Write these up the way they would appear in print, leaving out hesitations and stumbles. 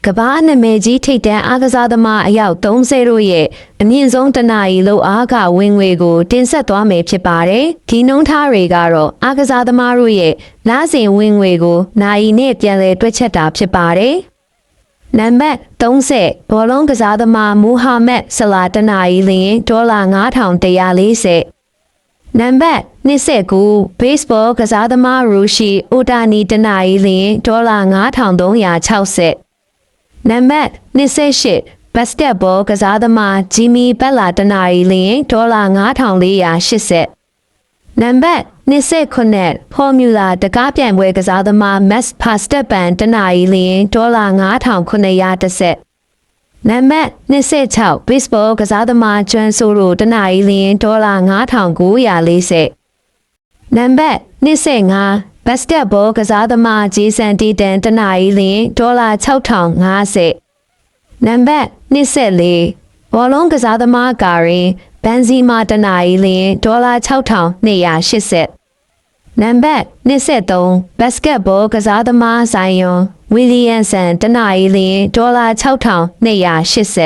ကဘာနာမည်ကြီးထိပ်တန်းအားကစားသမားအယောက်30တို့ရဲ့အမြင့်ဆုံးတနာရီလောက်အားကဝင်ငွေကိုတင်ဆက်သွားမယ်ဖြစ်ပါတယ်။ဒီနှုန်းထားတွေကတော့အားကစားသမားတို့ရဲ့လစဉ်ဝင်ငွေကိုနိုင်နဲ့ပြန်လည်တွက်ချက်တာဖြစ်ပါတယ်။နံပါတ်30ဘောလုံးကစားသမားမူဟာမက်ဆလာတနာရီလျင်ဒေါ်လာ9140နံပါတ်29 baseball ကစားသမားရူရှိအိုတာနီတနာရီလျင်ဒေါ်လာ9360နံပါတ်28 basketball ကစားသမားဂျီမီဘက်လာတနာရီလျင်ဒေါ်လာ9480နံပါတ်29 formula တကားပြိုင်ပွဲကစားသမား max verstappen တနာရီလျင်ဒေါ်လာ9910နံပါတ်26 baseball ကစားသမားဂျွန်ဆိုရိုတနာရီလျင်ဒေါ်လာ9940နံပါတ်25 basketball ကစားသမားဂျေဆန်တီတန်တနာရီလျင်ဒေါ်လာ6050နံပါတ်24ဘောလုံးကစားသမားကာရင်ဘန်ဇီမာတနာရီလျင်ဒေါ်လာ6280နံပါတ်23 basketball ကစားသမားဇိုင်ယွန်ဝီလီယမ်ဆန်တနာရီလျင်ဒေါ်လာ6280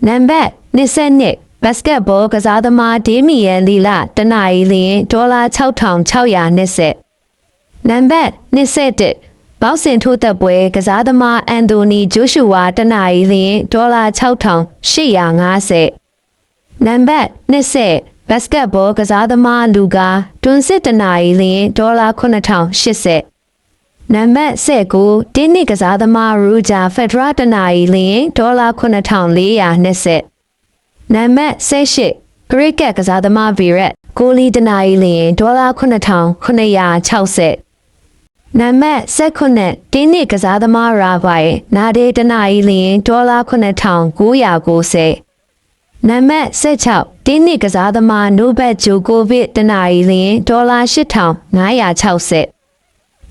နံပါတ်22 basketball ကစားသမားဒေးမီယန်လီလာတနာရီလျင်ဒေါ်လာ6620နံပါတ်21ဘောက်စင်ထိုးသက်ပွဲကစားသမားအန်တိုနီဂျိုရှူဝါတနာရီလျင်ဒေါ်လာ6850နံပါတ်20 basketball ကစားသမားလူကာတွန်စစ်တနာရီလျင်ဒေါ်လာ9080နံပါတ်19တင်းနစ်ကစားသမားရူဂျာဖက်ဒရာတနာရီလျင်ဒေါ်လာ9420နံပါတ်18 cricket ကစားသမားဗီရက်ကိုလီတနာရီလျင်ဒေါ်လာ9960နံပါတ်19တင်းနစ်ကစားသမားရာဘိုင်နာဒေတနာရီလျင်ဒေါ်လာ9990နံပါတ်16တင်းနစ်ကစားသမားနိုဘတ်ဂျိုကိုဗစ်တနာရီလျင်ဒေါ်လာ8560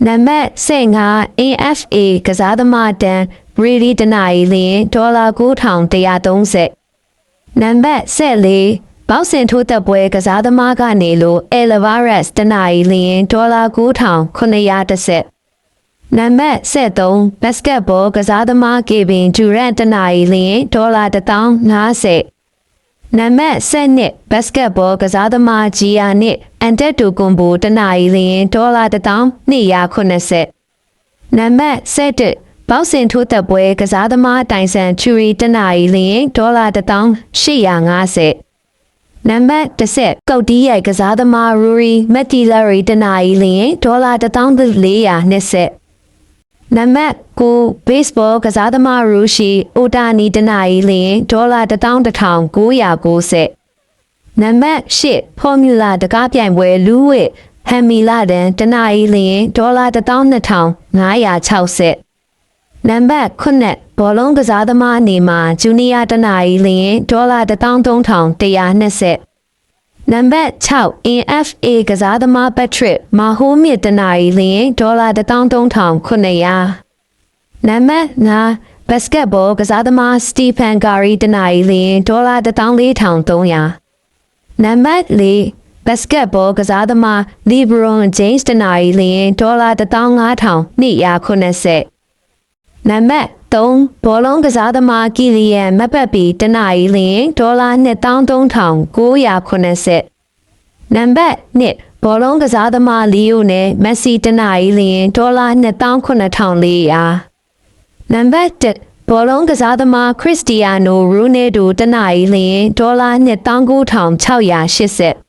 နံပါတ်15 AFA ကစားသမားတန်ဘရီဒီတနာရီလျင်ဒေါ်လာ9130နံပါတ်14ဘောက်စင်ထိုးသက်ပွဲကစားသမားကနေလို့အယ်လဗာရက်စ်တနာရီလျင်ဒေါ်လာ9910နံပါတ်73 basketball ကစားသမားကေဗင်ဂျူရန်တနာရီလျင်ဒေါ်လာ1050နံပါတ်7 basketball ကစားသမားဂျီယာနစ်အန်တက်တူကွန်ဘိုတနာရီလျင်ဒေါ်လာ1290နံပါတ်7ဘောက်စင်ထိုးသက်ပွဲကစားသမားတိုင်ဆန်ချူရီတနာရီလျင်ဒေါ်လာ1850နံပါတ်10ကုတ်တီးရိုက်ကစားသမားရူရီမက်တီလာရီတနာရီလျင်ဒေါ်လာ1420နံပါတ်9 baseball ကစားသမားရူရှိအိုတာနီတနာရီလျင်ဒေါ်လာ11990နံပါတ်10 formula တကားပြိုင်ပွဲလူးဝစ်ဟမ်မီလာဒန်တနာရီလျင်ဒေါ်လာ12560နံပါတ်9ဘောလုံးကစားသမားနေမှာဂျူနီယာတနာရီလျင်ဒေါ်လာ13120နံပါတ်6 AFA ကစားသမားပက်ထရစ်မာဟိုးမြစ်တနာရီလျင်ဒေါ်လာ13900နံပါတ်9 basketball ကစားသမားစတီဖန်ဂါရီတနာရီလျင်ဒေါ်လာ14300နံပါတ်4 basketball ကစားသမားလီဘရွန်ဂျိမ်းစ်တနာရီလျင်ဒေါ်လာ15290နံပါတ်3ဘောလုံးကစားသမားကီလီယန်မဘတ်ပီတနာရီလျင်ဒေါ်လာ23980နံပါတ်2ဘောလုံးကစားသမားလီယိုနယ်မက်ဆီတနာရီလျင်ဒေါ်လာ29400နံပါတ်1ဘောလုံးကစားသမားခရစ္စတီယာနိုရူနယ်ဒိုတနာရီလျင်ဒေါ်လာ29680